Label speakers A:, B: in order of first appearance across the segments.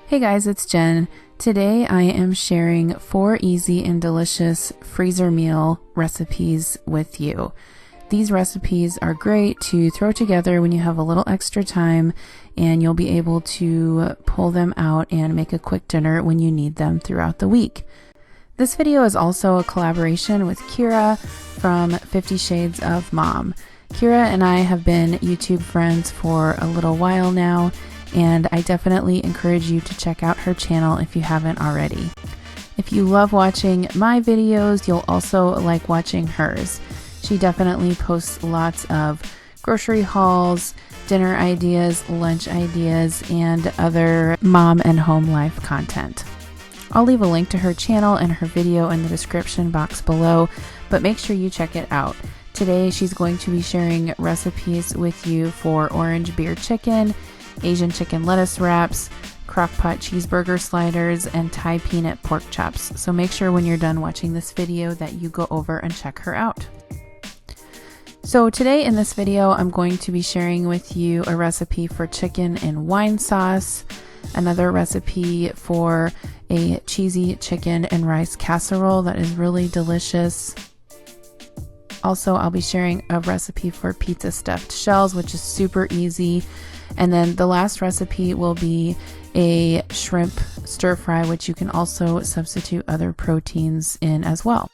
A: Hey guys, it's Jen. Today I am sharing 4 easy and delicious freezer meal recipes with you. These recipes are great to throw together when you have a little extra time, and you'll be able to pull them out and make a quick dinner when you need them throughout the week. This video is also a collaboration with Kiera from 50 Shades of Mom. Kiera and I have been YouTube friends for a little while now, and I definitely encourage you to check out her channel if you haven't already. If you love watching my videos, you'll also like watching hers. She definitely posts lots of grocery hauls, dinner ideas, lunch ideas, and other mom and home life content. I'll leave a link to her channel and her video in the description box below, but make sure you check it out. Today she's going to be sharing recipes with you for orange beer chicken, Asian chicken lettuce wraps, crock-pot cheeseburger sliders, and Thai peanut pork chops. So make sure when you're done watching this video that you go over and check her out. So today in this video, I'm going to be sharing with you a recipe for chicken and wine sauce, another recipe for a cheesy chicken and rice casserole that is really delicious. Also, I'll be sharing a recipe for pizza stuffed shells, which is super easy. And then the last recipe will be a shrimp stir fry, which you can also substitute other proteins in as well.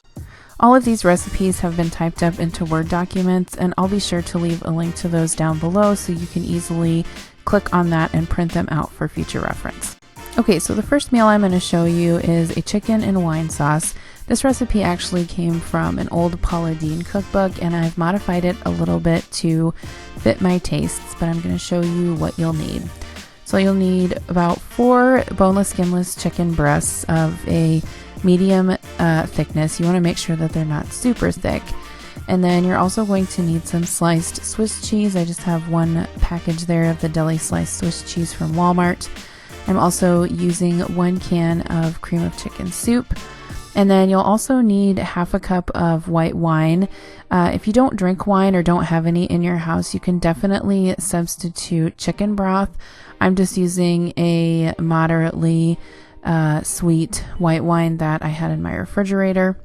A: All of these recipes have been typed up into Word documents, and I'll be sure to leave a link to those down below so you can easily click on that and print them out for future reference. Okay, so the first meal I'm going to show you is a chicken and wine sauce. This recipe actually came from an old Paula Deen cookbook, and I've modified it a little bit to fit my tastes, but I'm going to show you what you'll need. So you'll need about 4 boneless, skinless chicken breasts of a medium thickness. You want to make sure that they're not super thick. And then you're also going to need some sliced Swiss cheese. I just have one package there of the deli sliced Swiss cheese from Walmart. I'm also using 1 can of cream of chicken soup. And then you'll also need half a cup of white wine. If you don't drink wine or don't have any in your house, you can definitely substitute chicken broth. I'm just using a moderately sweet white wine that I had in my refrigerator.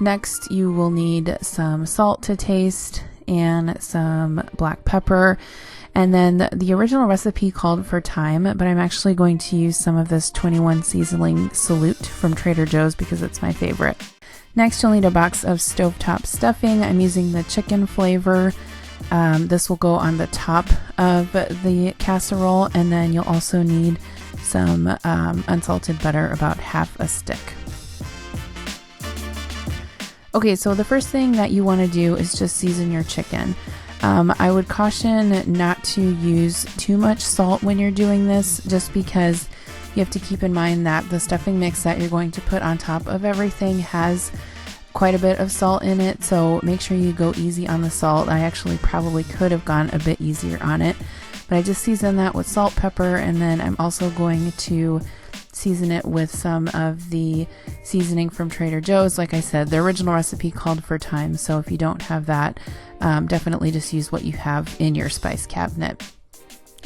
A: Next, you will need some salt to taste and some black pepper. And then the original recipe called for thyme, but I'm actually going to use some of this 21 seasoning salute from Trader Joe's because it's my favorite. Next, you'll need a box of stovetop stuffing. I'm using the chicken flavor. This will go on the top of the casserole, and then you'll also need some unsalted butter, about half a stick. Okay, so the first thing that you want to do is just season your chicken. I would caution not to use too much salt when you're doing this, just because you have to keep in mind that the stuffing mix that you're going to put on top of everything has quite a bit of salt in it, so make sure you go easy on the salt. I actually probably could have gone a bit easier on it, but I just season that with salt, pepper, and then I'm also going to season it with some of the seasoning from Trader Joe's. Like I said, the original recipe called for thyme, so if you don't have that, definitely just use what you have in your spice cabinet.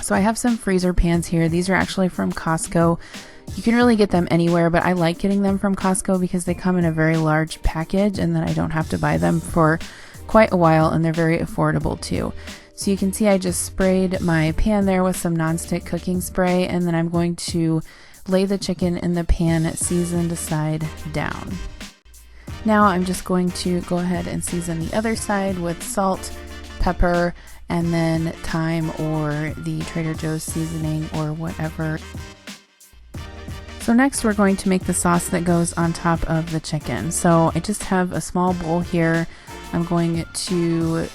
A: So I have some freezer pans here. These are actually from Costco. You can really get them anywhere, but I like getting them from Costco because they come in a very large package, and then I don't have to buy them for quite a while, and they're very affordable too. So you can see I just sprayed my pan there with some nonstick cooking spray, and then I'm going to lay the chicken in the pan seasoned side down. Now I'm just going to go ahead and season the other side with salt, pepper, and then thyme or the Trader Joe's seasoning or whatever. So next we're going to make the sauce that goes on top of the chicken. So I just have a small bowl here. I'm going to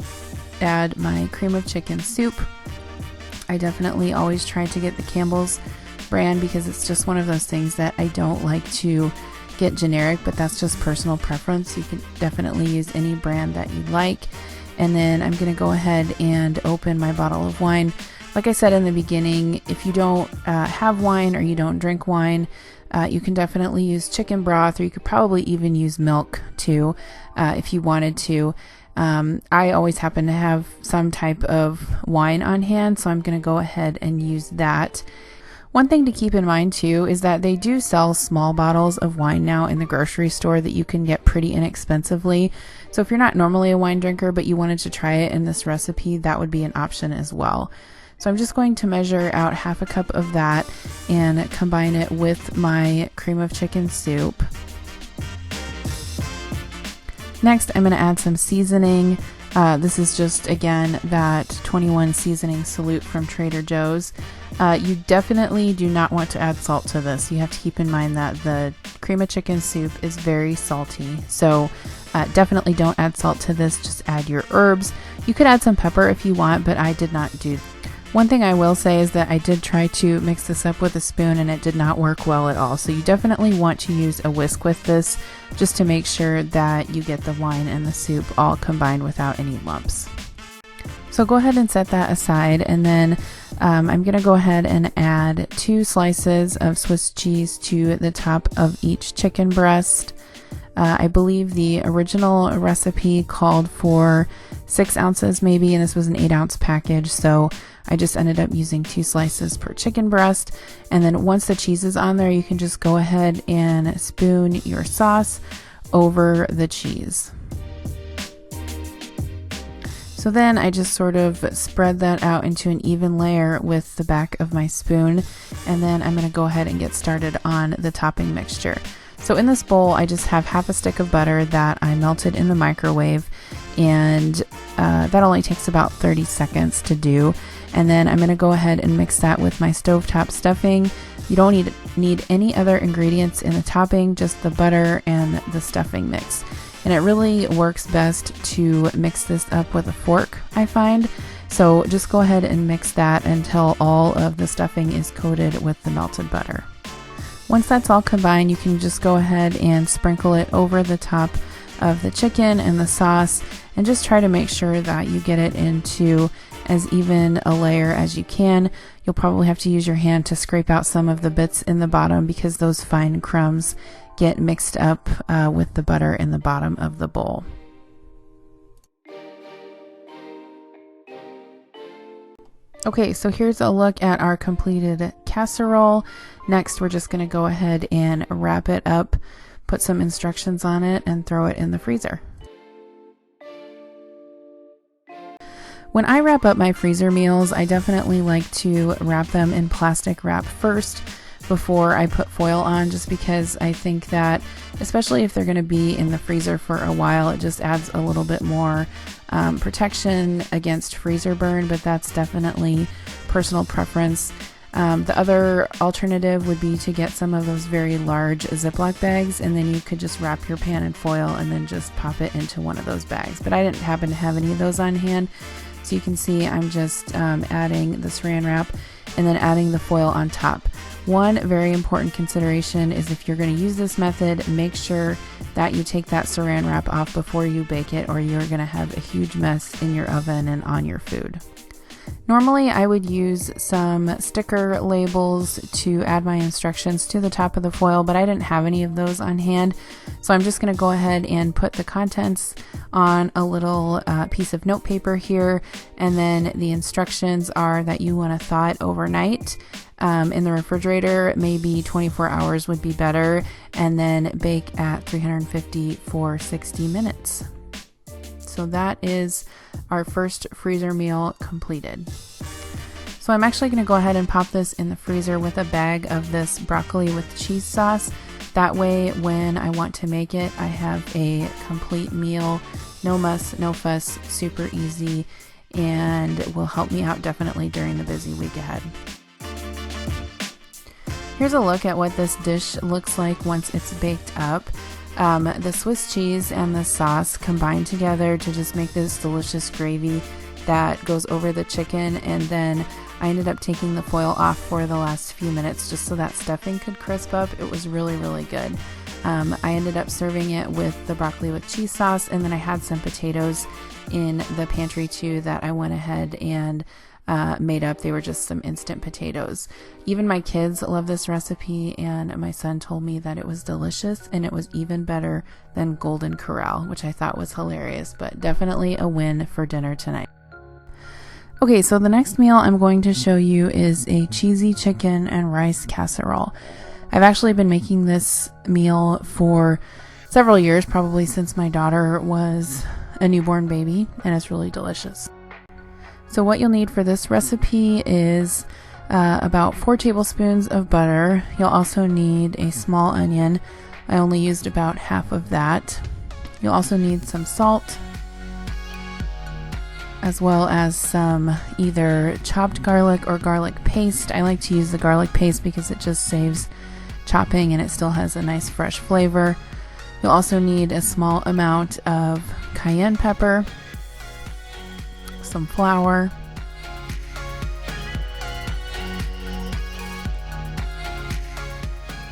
A: add my cream of chicken soup. I definitely always try to get the Campbell's brand because it's just one of those things that I don't like to get generic, but that's just personal preference. You can definitely use any brand that you like. And then I'm going to go ahead and open my bottle of wine. Like I said in the beginning, if you don't have wine or you don't drink wine, you can definitely use chicken broth, or you could probably even use milk too if you wanted to. I always happen to have some type of wine on hand, so I'm going to go ahead and use that. One thing to keep in mind too is that they do sell small bottles of wine now in the grocery store that you can get pretty inexpensively. So if you're not normally a wine drinker but you wanted to try it in this recipe, that would be an option as well. So I'm just going to measure out half a cup of that and combine it with my cream of chicken soup. Next, I'm going to add some seasoning. This is just, again, that 21 seasoning salute from Trader Joe's. You definitely do not want to add salt to this. You have to keep in mind that the cream of chicken soup is very salty. So definitely don't add salt to this. Just add your herbs. You could add some pepper if you want, but I did not do. One thing I will say is that I did try to mix this up with a spoon and it did not work well at all. So you definitely want to use a whisk with this just to make sure that you get the wine and the soup all combined without any lumps. So go ahead and set that aside, and then I'm going to go ahead and add 2 slices of Swiss cheese to the top of each chicken breast. I believe the original recipe called for 6 ounces maybe, and this was an 8-ounce package, so I just ended up using 2 slices per chicken breast. And then once the cheese is on there, you can just go ahead and spoon your sauce over the cheese. So then I just sort of spread that out into an even layer with the back of my spoon, and then I'm going to go ahead and get started on the topping mixture. So in this bowl, I just have half a stick of butter that I melted in the microwave, and that only takes about 30 seconds to do. And then I'm going to go ahead and mix that with my stovetop stuffing. You don't need any other ingredients in the topping, just the butter and the stuffing mix. And it really works best to mix this up with a fork, I find. So just go ahead and mix that until all of the stuffing is coated with the melted butter. Once that's all combined, you can just go ahead and sprinkle it over the top of the chicken and the sauce, and just try to make sure that you get it into as even a layer as you can. You'll probably have to use your hand to scrape out some of the bits in the bottom because those fine crumbs get mixed up with the butter in the bottom of the bowl. Okay, so here's a look at our completed casserole. Next, we're just going to go ahead and wrap it up, put some instructions on it, and throw it in the freezer. When I wrap up my freezer meals, I definitely like to wrap them in plastic wrap first before I put foil on, just because I think that, especially if they're going to be in the freezer for a while, it just adds a little bit more protection against freezer burn, but that's definitely personal preference. The other alternative would be to get some of those very large Ziploc bags, and then you could just wrap your pan in foil and then just pop it into one of those bags. But I didn't happen to have any of those on hand, so you can see I'm just adding the saran wrap and then adding the foil on top. One very important consideration is if you're going to use this method, make sure that you take that saran wrap off before you bake it, or you're going to have a huge mess in your oven and on your food. Normally I would use some sticker labels to add my instructions to the top of the foil, but I didn't have any of those on hand. So I'm just going to go ahead and put the contents on a little piece of note paper here. And then the instructions are that you want to thaw it overnight in the refrigerator. Maybe 24 hours would be better. And then bake at 350 for 60 minutes. So that is our first freezer meal completed. So I'm actually going to go ahead and pop this in the freezer with a bag of this broccoli with cheese sauce. That way, when I want to make it, I have a complete meal. No muss, no fuss, super easy, and will help me out definitely during the busy week ahead. Here's a look at what this dish looks like once it's baked up. The Swiss cheese and the sauce combine together to just make this delicious gravy that goes over the chicken, and then I ended up taking the foil off for the last few minutes just so that stuffing could crisp up. It was really, really good. I ended up serving it with the broccoli with cheese sauce, and then I had some potatoes in the pantry too that I went ahead and made up. They were just some instant potatoes. Even my kids love this recipe, and my son told me that it was delicious and it was even better than Golden Corral, which I thought was hilarious, but definitely a win for dinner tonight. Okay, so the next meal I'm going to show you is a cheesy chicken and rice casserole. I've actually been making this meal for several years, probably since my daughter was a newborn baby, and it's really delicious. So what you'll need for this recipe is about 4 tablespoons of butter. You'll also need a small onion. I only used about half of that. You'll also need some salt, as well as some either chopped garlic or garlic paste. I like to use the garlic paste because it just saves chopping and it still has a nice fresh flavor. You'll also need a small amount of cayenne pepper, some flour,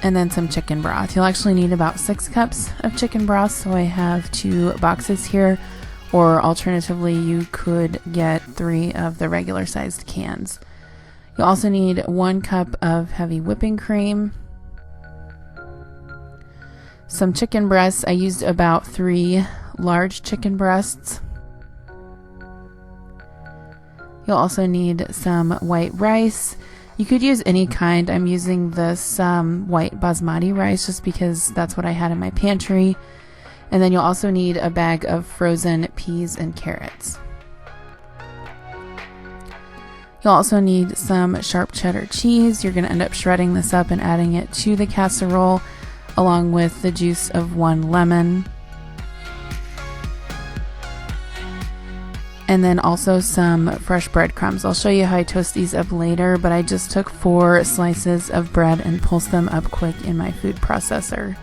A: and then some chicken broth. You'll actually need about 6 cups of chicken broth, so I have 2 boxes here, or alternatively you could get 3 of the regular sized cans. You'll also need 1 cup of heavy whipping cream, some chicken breasts. I used about 3 large chicken breasts. You'll also need some white rice. You could use any kind. I'm using this white basmati rice just because that's what I had in my pantry. And then you'll also need a bag of frozen peas and carrots. You'll also need some sharp cheddar cheese. You're going to end up shredding this up and adding it to the casserole along with the juice of 1 lemon. And then also some fresh breadcrumbs. I'll show you how I toast these up later, but I just took 4 slices of bread and pulsed them up quick in my food processor.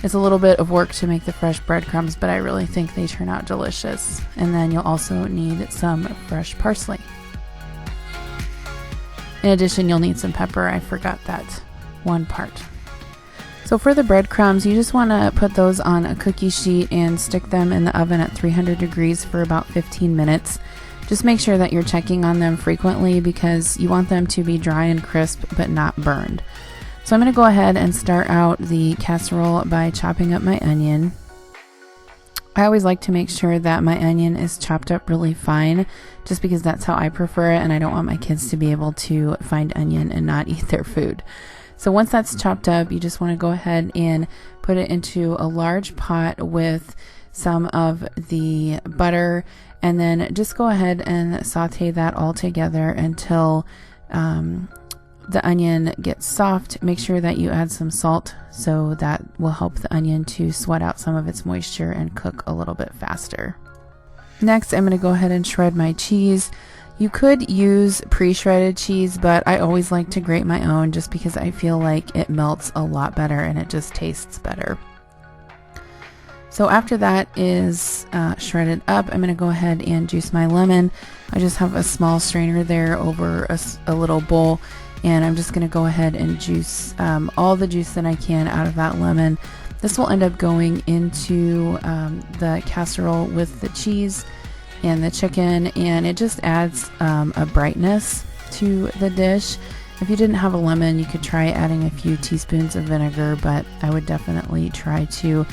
A: It's a little bit of work to make the fresh breadcrumbs, but I really think they turn out delicious. And then you'll also need some fresh parsley. In addition, you'll need some pepper. I forgot that one part. So for the breadcrumbs, you just want to put those on a cookie sheet and stick them in the oven at 300 degrees for about 15 minutes. Just make sure that you're checking on them frequently because you want them to be dry and crisp but not burned. So I'm going to go ahead and start out the casserole by chopping up my onion. I always like to make sure that my onion is chopped up really fine just because that's how I prefer it, and I don't want my kids to be able to find onion and not eat their food. So once that's chopped up, you just want to go ahead and put it into a large pot with some of the butter, and then just go ahead and saute that all together until the onion gets soft. Make sure that you add some salt so that will help the onion to sweat out some of its moisture and cook a little bit faster. Next, I'm going to go ahead and shred my cheese. You could use pre-shredded cheese, but I always like to grate my own just because I feel like it melts a lot better and it just tastes better. So after that is shredded up, I'm going to go ahead and juice my lemon. I just have a small strainer there over a little bowl, and I'm just going to go ahead and juice all the juice that I can out of that lemon. This will end up going into the casserole with the cheese and the chicken, and it just adds a brightness to the dish. If you didn't have a lemon, you could try adding a few teaspoons of vinegar, but I would definitely try to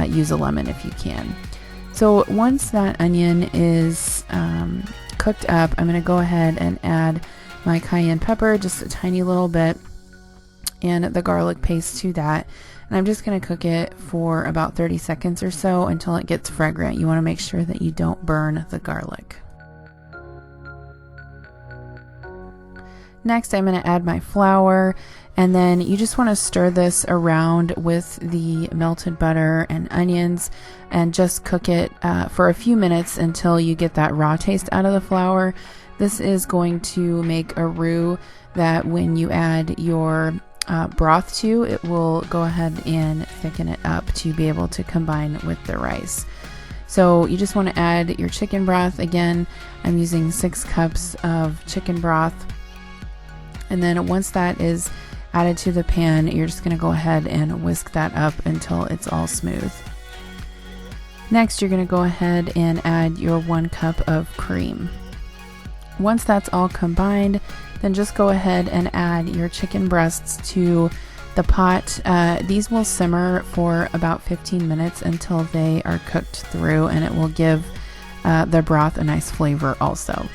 A: use a lemon if you can. So once that onion is cooked up, I'm going to go ahead and add my cayenne pepper, just a tiny little bit, and the garlic paste to that. And I'm just going to cook it for about 30 seconds or so until it gets fragrant. You want to make sure that you don't burn the garlic. Next, I'm going to add my flour, and then you just want to stir this around with the melted butter and onions and just cook it for a few minutes until you get that raw taste out of the flour. This is going to make a roux that when you add your broth to, it will go ahead and thicken it up to be able to combine with the rice. So you just want to add your chicken broth. Again, I'm using 6 cups of chicken broth. And then once that is added to the pan, you're just going to go ahead and whisk that up until it's all smooth. Next, you're going to go ahead and add your 1 cup of cream. Once that's all combined, then just go ahead and add your chicken breasts to the pot. These will simmer for about 15 minutes until they are cooked through, and it will give the broth a nice flavor also.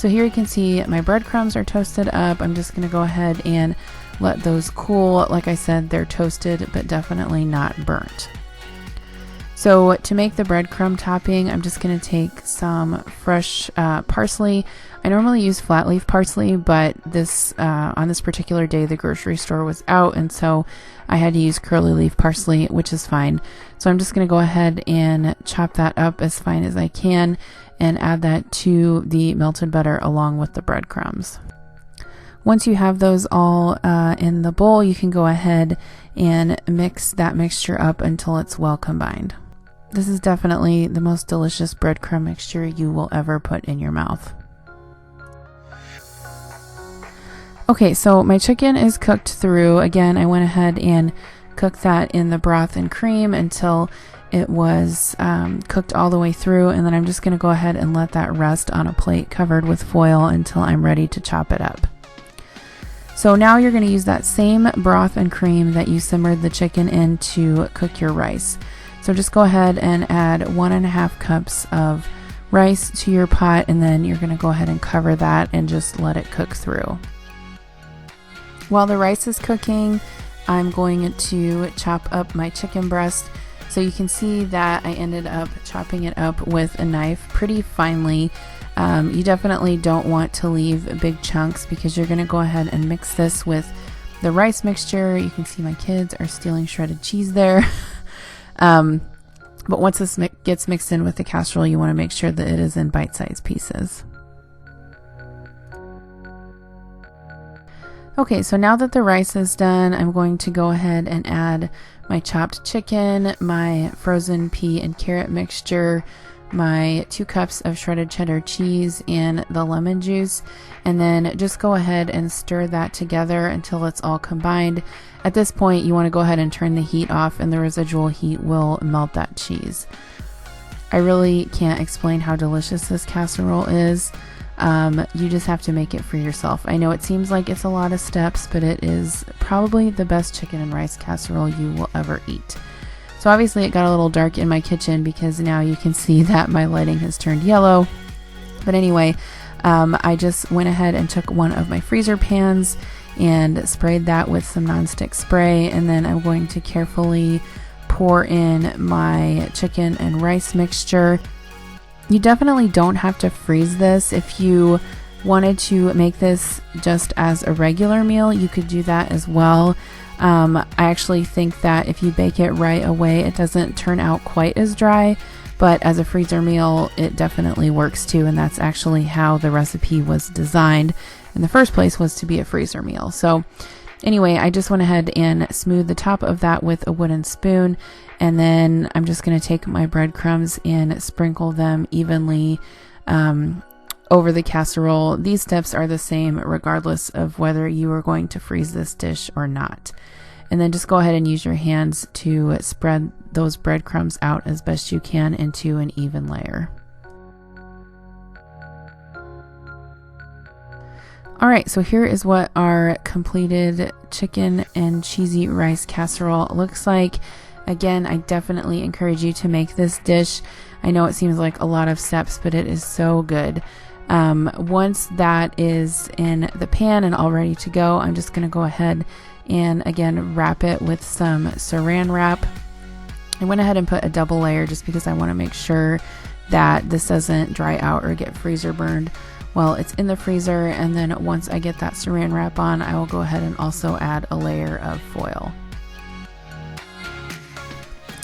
A: So here you can see my breadcrumbs are toasted up. I'm just going to go ahead and let those cool. Like I said, they're toasted, but definitely not burnt. So to make the breadcrumb topping, I'm just going to take some fresh parsley. I normally use flat leaf parsley, but this on this particular day, the grocery store was out, and so I had to use curly leaf parsley, which is fine. So I'm just going to go ahead and chop that up as fine as I can and add that to the melted butter along with the breadcrumbs. Once you have those all in the bowl, you can go ahead and mix that mixture up until it's well combined. This is definitely the most delicious breadcrumb mixture you will ever put in your mouth. Okay, so my chicken is cooked through. Again, I went ahead and cooked that in the broth and cream until it was cooked all the way through, and then I'm just going to go ahead and let that rest on a plate covered with foil until I'm ready to chop it up. So now you're going to use that same broth and cream that you simmered the chicken in to cook your rice. So just go ahead and add 1.5 cups of rice to your pot, and then you're going to go ahead and cover that and just let it cook through. While the rice is cooking, I'm going to chop up my chicken breast. So you can see that I ended up chopping it up with a knife pretty finely. You definitely don't want to leave big chunks because you're going to go ahead and mix this with the rice mixture. You can see my kids are stealing shredded cheese there. But once this gets mixed in with the casserole, you want to make sure that it is in bite-sized pieces. Okay, so now that the rice is done, I'm going to go ahead and add my chopped chicken, my frozen pea and carrot mixture, my 2 cups of shredded cheddar cheese, and the lemon juice, and then just go ahead and stir that together until it's all combined. At this point, you want to go ahead and turn the heat off, and the residual heat will melt that cheese. I really can't explain how delicious this casserole is. You just have to make it for yourself. I know it seems like it's a lot of steps, but it is probably the best chicken and rice casserole you will ever eat. So obviously it got a little dark in my kitchen because now you can see that my lighting has turned yellow. But anyway, I just went ahead and took one of my freezer pans and sprayed that with some nonstick spray, and then I'm going to carefully pour in my chicken and rice mixture. You definitely don't have to freeze this. If you wanted to make this just as a regular meal, you could do that as well. I actually think that if you bake it right away, it doesn't turn out quite as dry, but as a freezer meal, it definitely works too, and that's actually how the recipe was designed in the first place, was to be a freezer meal. So anyway, I just went ahead and smoothed the top of that with a wooden spoon, and then I'm just going to take my breadcrumbs and sprinkle them evenly over the casserole. These steps are the same regardless of whether you are going to freeze this dish or not. And then just go ahead and use your hands to spread those breadcrumbs out as best you can into an even layer. All right, so here is what our completed chicken and cheesy rice casserole looks like. Again, I definitely encourage you to make this dish. I know it seems like a lot of steps, but it is so good. Once that is in the pan and all ready to go, I'm just going to go ahead and again wrap it with some saran wrap. I went ahead and put a double layer just because I want to make sure that this doesn't dry out or get freezer burned while it's in the freezer. And then once I get that saran wrap on, I will go ahead and also add a layer of foil.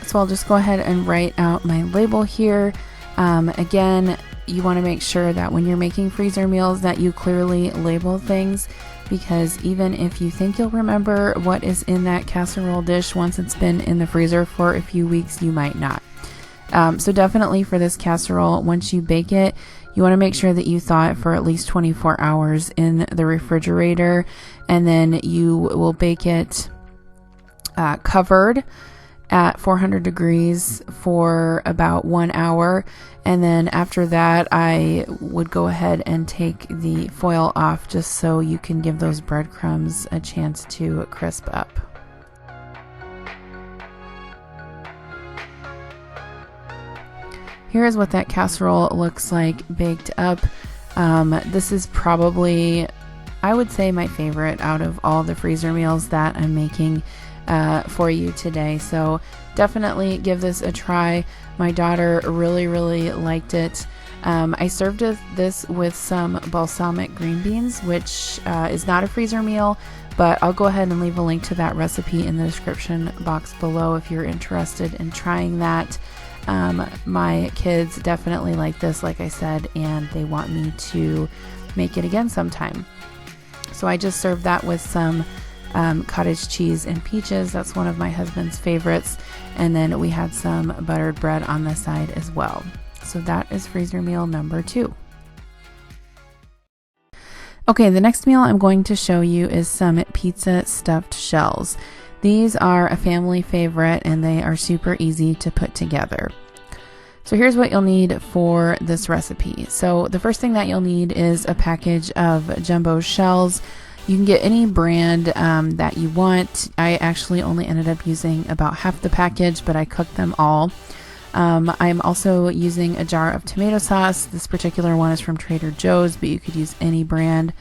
A: So I'll just go ahead and write out my label here. Again, you want to make sure that when you're making freezer meals that you clearly label things, because even if you think you'll remember what is in that casserole dish once it's been in the freezer for a few weeks, you might not. So definitely for this casserole, once you bake it, you want to make sure that you thaw it for at least 24 hours in the refrigerator, and then you will bake it covered at 400 degrees for about 1 hour. And then after that, I would go ahead and take the foil off just so you can give those breadcrumbs a chance to crisp up. Here is what that casserole looks like baked up. This is probably, I would say, my favorite out of all the freezer meals that I'm making for you today. So definitely give this a try. My daughter really, really liked it. I served this with some balsamic green beans, which is not a freezer meal, but I'll go ahead and leave a link to that recipe in the description box below if you're interested in trying that. My kids definitely like this, like I said, and they want me to make it again sometime. So I just served that with some cottage cheese and peaches. That's one of my husband's favorites. And then we had some buttered bread on the side as well. So that is freezer meal number 2. Okay, the next meal I'm going to show you is some pizza stuffed shells. These are a family favorite and they are super easy to put together. So here's what you'll need for this recipe. So the first thing that you'll need is a package of jumbo shells. You can get any brand that you want. I actually only ended up using about half the package, but I cooked them all. I'm also using a jar of tomato sauce. This particular one is from Trader Joe's, but you could use any brand.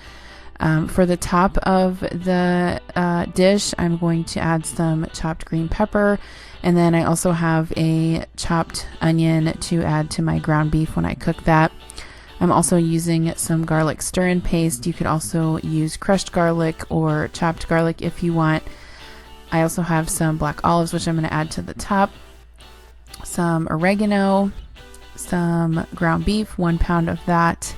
A: For the top of the dish, I'm going to add some chopped green pepper, and then I also have a chopped onion to add to my ground beef when I cook that. I'm also using some garlic stir-in paste. You could also use crushed garlic or chopped garlic if you want. I also have some black olives, which I'm going to add to the top. Some oregano, some ground beef, 1 pound of that,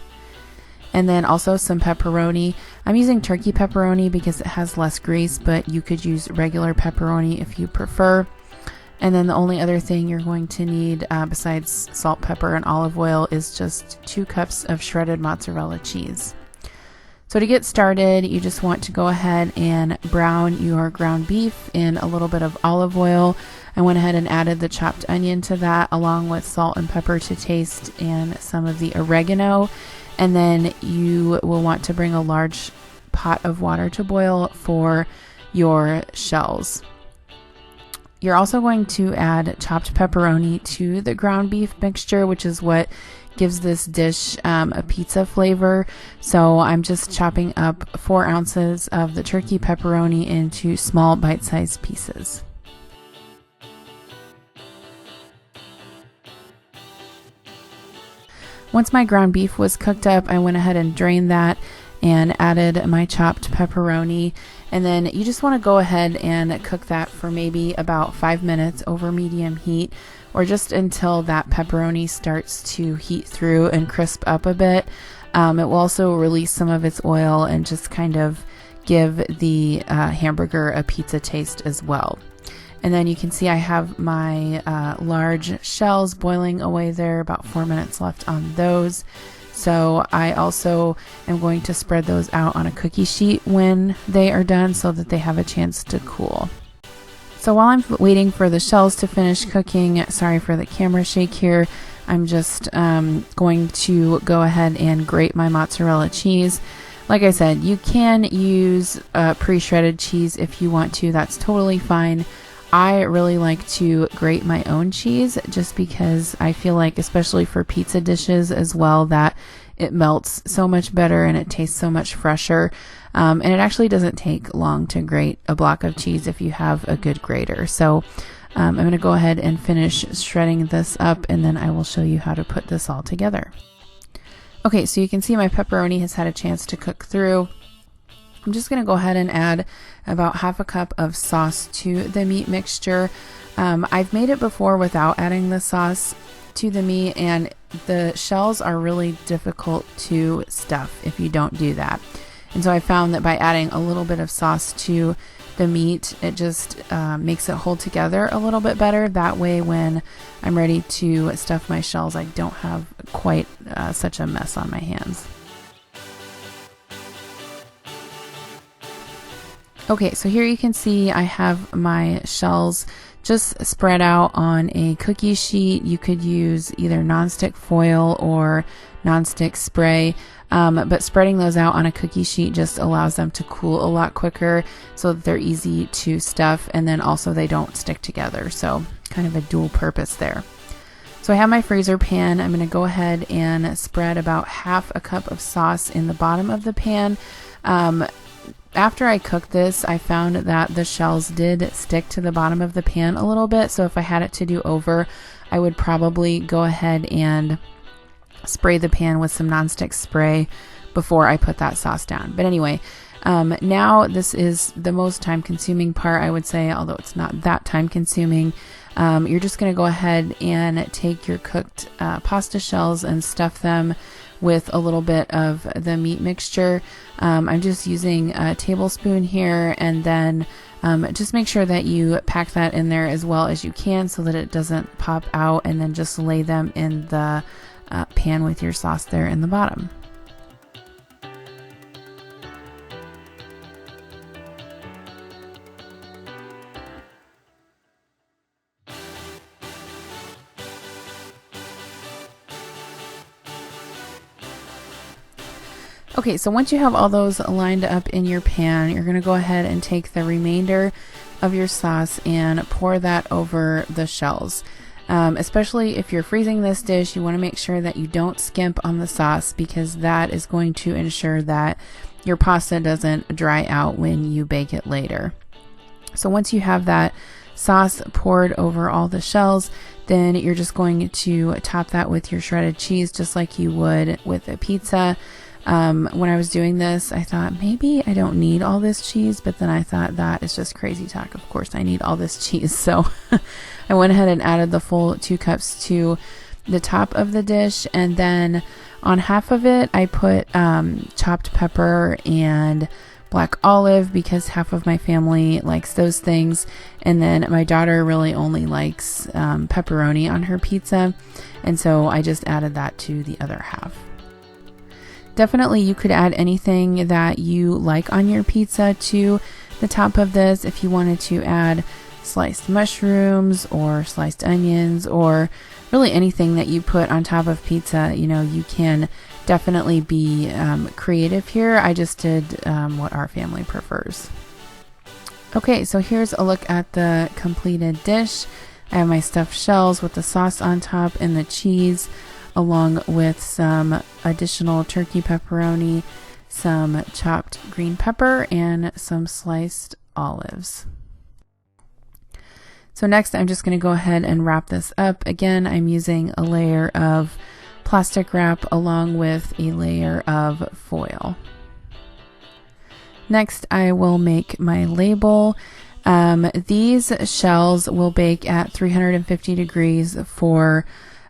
A: and then also some pepperoni. I'm using turkey pepperoni because it has less grease, but you could use regular pepperoni if you prefer. And then the only other thing you're going to need besides salt, pepper, and olive oil is just 2 cups of shredded mozzarella cheese. So to get started, you just want to go ahead and brown your ground beef in a little bit of olive oil. I went ahead and added the chopped onion to that along with salt and pepper to taste and some of the oregano. And then you will want to bring a large pot of water to boil for your shells. You're also going to add chopped pepperoni to the ground beef mixture, which is what gives this dish a pizza flavor. So I'm just chopping up 4 ounces of the turkey pepperoni into small bite-sized pieces. Once my ground beef was cooked up, I went ahead and drained that and added my chopped pepperoni. And then you just want to go ahead and cook that for maybe about 5 minutes over medium heat, or just until that pepperoni starts to heat through and crisp up a bit. It will also release some of its oil and just kind of give the hamburger a pizza taste as well. And then you can see I have my large shells boiling away there, about 4 minutes left on those. So I also am going to spread those out on a cookie sheet when they are done so that they have a chance to cool. So while I'm waiting for the shells to finish cooking, sorry for the camera shake here, I'm just going to go ahead and grate my mozzarella cheese. Like I said, you can use pre-shredded cheese if you want to. That's totally fine. I really like to grate my own cheese just because I feel like, especially for pizza dishes as well, that it melts so much better and it tastes so much fresher. And it actually doesn't take long to grate a block of cheese if you have a good grater. So I'm going to go ahead and finish shredding this up, and then I will show you how to put this all together. Okay, so you can see my pepperoni has had a chance to cook through. I'm just going to go ahead and add about half a cup of sauce to the meat mixture. I've made it before without adding the sauce to the meat, and the shells are really difficult to stuff if you don't do that. And so I found that by adding a little bit of sauce to the meat, it just makes it hold together a little bit better. That way when I'm ready to stuff my shells, I don't have quite such a mess on my hands. Okay, so here you can see I have my shells just spread out on a cookie sheet. You could use either nonstick foil or nonstick spray, but spreading those out on a cookie sheet just allows them to cool a lot quicker so that they're easy to stuff, and then also they don't stick together. So kind of a dual purpose there. So I have my freezer pan. I'm going to go ahead and spread about half a cup of sauce in the bottom of the pan. After I cooked this, I found that the shells did stick to the bottom of the pan a little bit. So if I had it to do over, I would probably go ahead and spray the pan with some nonstick spray before I put that sauce down. But anyway, now this is the most time consuming part, I would say, although it's not that time consuming. You're just going to go ahead and take your cooked pasta shells and stuff them with a little bit of the meat mixture. I'm just using a tablespoon here, and then just make sure that you pack that in there as well as you can so that it doesn't pop out, and then just lay them in the pan with your sauce there in the bottom. Okay, so once you have all those lined up in your pan, you're going to go ahead and take the remainder of your sauce and pour that over the shells. Especially if you're freezing this dish, you want to make sure that you don't skimp on the sauce, because that is going to ensure that your pasta doesn't dry out when you bake it later. So once you have that sauce poured over all the shells, then you're just going to top that with your shredded cheese, just like you would with a pizza. When I was doing this, I thought maybe I don't need all this cheese, but then I thought that is just crazy talk. Of course I need all this cheese. So I went ahead and added the full 2 cups to the top of the dish. And then on half of it, I put chopped pepper and black olive, because half of my family likes those things. And then my daughter really only likes pepperoni on her pizza. And so I just added that to the other half. Definitely, you could add anything that you like on your pizza to the top of this. If you wanted to add sliced mushrooms or sliced onions, or really anything that you put on top of pizza, you can definitely be creative here. I just did what our family prefers. Okay, so here's a look at the completed dish. I have my stuffed shells with the sauce on top and the cheese, along with some additional turkey pepperoni, some chopped green pepper, and some sliced olives. So next, I'm just going to go ahead and wrap this up. Again, I'm using a layer of plastic wrap along with a layer of foil. Next, I will make my label. These shells will bake at 350 degrees for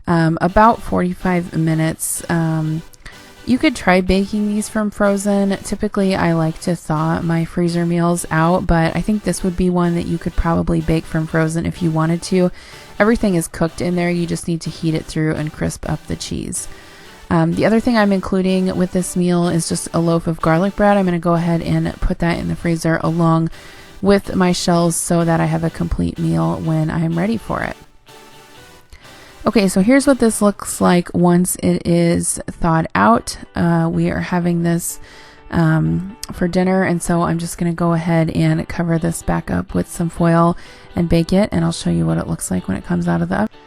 A: about 45 minutes. You could try baking these from frozen. Typically, I like to thaw my freezer meals out, but I think this would be one that you could probably bake from frozen if you wanted to. Everything is cooked in there. You just need to heat it through and crisp up the cheese. The other thing I'm including with this meal is just a loaf of garlic bread. I'm going to go ahead and put that in the freezer along with my shells so that I have a complete meal when I'm ready for it. Okay, so here's what this looks like once it is thawed out. We are having this for dinner, and so I'm just going to go ahead and cover this back up with some foil and bake it, and I'll show you what it looks like when it comes out of the oven.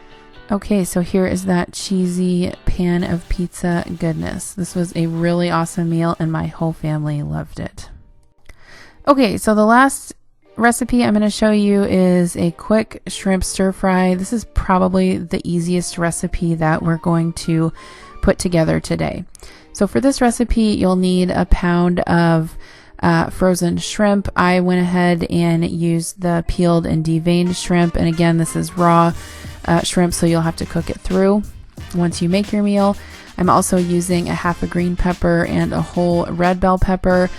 A: Okay, so here is that cheesy pan of pizza goodness. This was a really awesome meal, and my whole family loved it. Okay, so the last recipe I'm going to show you is a quick shrimp stir fry. This is probably the easiest recipe that we're going to put together today. So for this recipe, you'll need a pound of frozen shrimp. I went ahead and used the peeled and deveined shrimp. And again, this is raw shrimp, so you'll have to cook it through once you make your meal. I'm also using a half a green pepper and a whole red bell pepper.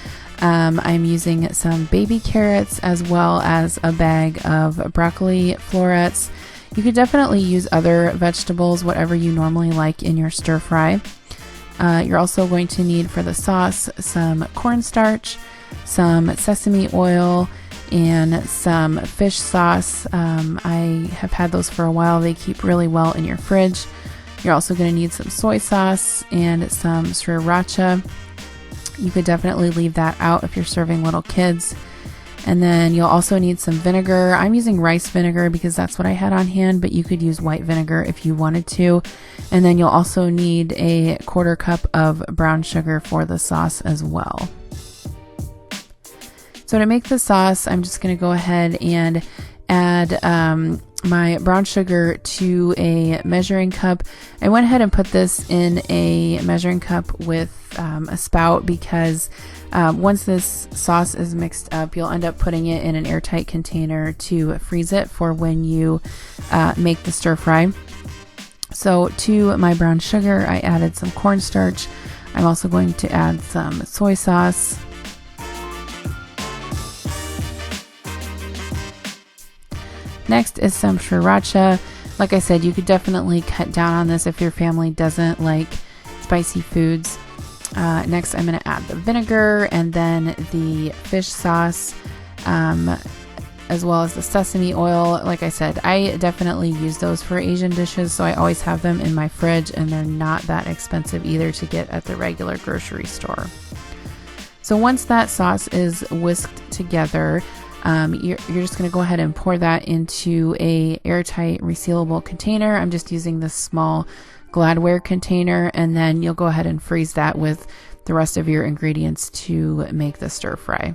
A: I'm using some baby carrots as well as a bag of broccoli florets. You could definitely use other vegetables, whatever you normally like in your stir fry. You're also going to need for the sauce some cornstarch, some sesame oil, and some fish sauce. I have had those for a while. They keep really well in your fridge. You're also going to need some soy sauce and some sriracha. You could definitely leave that out if you're serving little kids. And then you'll also need some vinegar. I'm using rice vinegar because that's what I had on hand, but you could use white vinegar if you wanted to. And then you'll also need a 1/4 cup of brown sugar for the sauce as well. So to make the sauce, I'm just going to go ahead and add my brown sugar to a measuring cup. I went ahead and put this in a measuring cup with a spout because once this sauce is mixed up, you'll end up putting it in an airtight container to freeze it for when you make the stir fry. So to my brown sugar, I added some cornstarch. I'm also going to add some soy sauce. Next is some sriracha. Like I said, you could definitely cut down on this if your family doesn't like spicy foods. Next, I'm going to add the vinegar and then the fish sauce, as well as the sesame oil. Like I said, I definitely use those for Asian dishes, so I always have them in my fridge, and they're not that expensive either to get at the regular grocery store. So once that sauce is whisked together, you're just going to go ahead and pour that into a airtight resealable container. I'm just using this small Gladware container, and then you'll go ahead and freeze that with the rest of your ingredients to make the stir fry.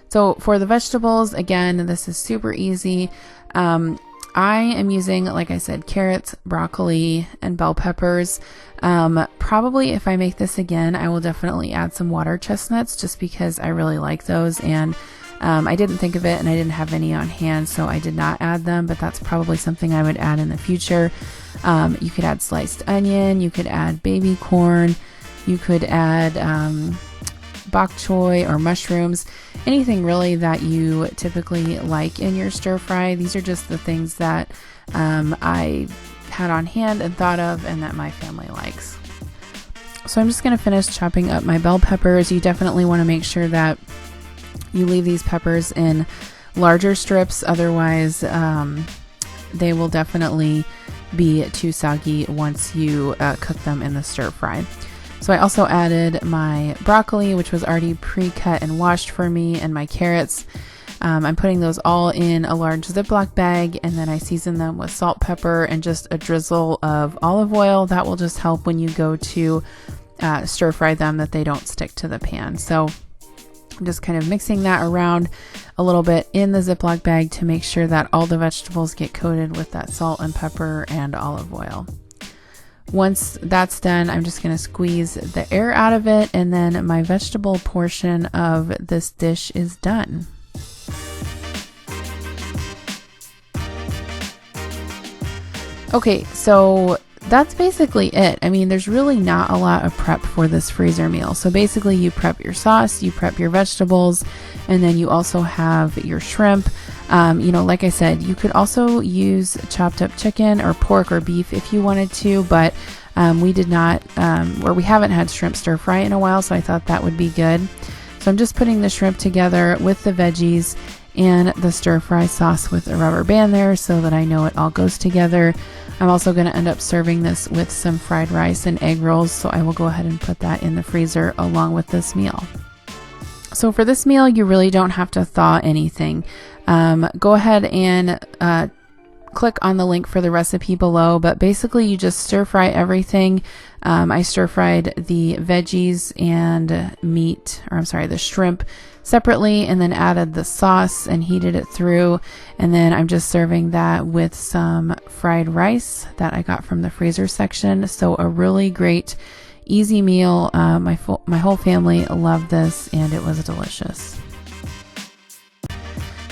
A: So for the vegetables, again, this is super easy. I am using, like I said, carrots, broccoli, and bell peppers. Probably if I make this again, I will definitely add some water chestnuts just because I really like those, and I didn't think of it and I didn't have any on hand, so I did not add them, but that's probably something I would add in the future. You could add sliced onion, you could add baby corn, you could add bok choy or mushrooms, anything really that you typically like in your stir fry. These are just the things that I had on hand and thought of and that my family likes. So I'm just going to finish chopping up my bell peppers. You definitely want to make sure that you leave these peppers in larger strips, otherwise they will definitely be too soggy once you cook them in the stir fry. So I also added my broccoli, which was already pre-cut and washed for me, and my carrots. I'm putting those all in a large Ziploc bag, and then I season them with salt, pepper, and just a drizzle of olive oil. That will just help when you go to stir fry them, that they don't stick to the pan. So I'm just kind of mixing that around a little bit in the Ziploc bag to make sure that all the vegetables get coated with that salt and pepper and olive oil. Once that's done, I'm just going to squeeze the air out of it, and then my vegetable portion of this dish is done. Okay, so that's basically it. I mean, there's really not a lot of prep for this freezer meal. So basically you prep your sauce, you prep your vegetables, and then you also have your shrimp. Like I said, you could also use chopped up chicken or pork or beef if you wanted to, but we did not, or we haven't had shrimp stir fry in a while, so I thought that would be good. So I'm just putting the shrimp together with the veggies and the stir fry sauce with a rubber band there so that I know it all goes together. I'm also going to end up serving this with some fried rice and egg rolls, so I will go ahead and put that in the freezer along with this meal. So for this meal, you really don't have to thaw anything. Go ahead and click on the link for the recipe below, but basically you just stir fry everything. I stir fried the veggies and the shrimp separately, and then added the sauce and heated it through, and then I'm just serving that with some fried rice that I got from the freezer section. So a really great easy meal. My whole family loved this, and it was delicious.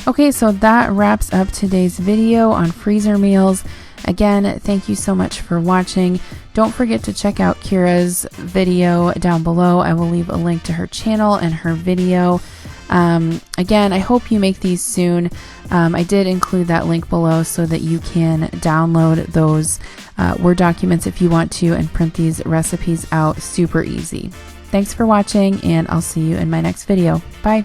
A: Okay, so that wraps up today's video on freezer meals. Again, thank you so much for watching. Don't forget to check out Kiera's video down below. I will leave a link to her channel and her video. Again, I hope you make these soon. I did include that link below so that you can download those Word documents if you want to and print these recipes out super easy. Thanks for watching, and I'll see you in my next video. Bye.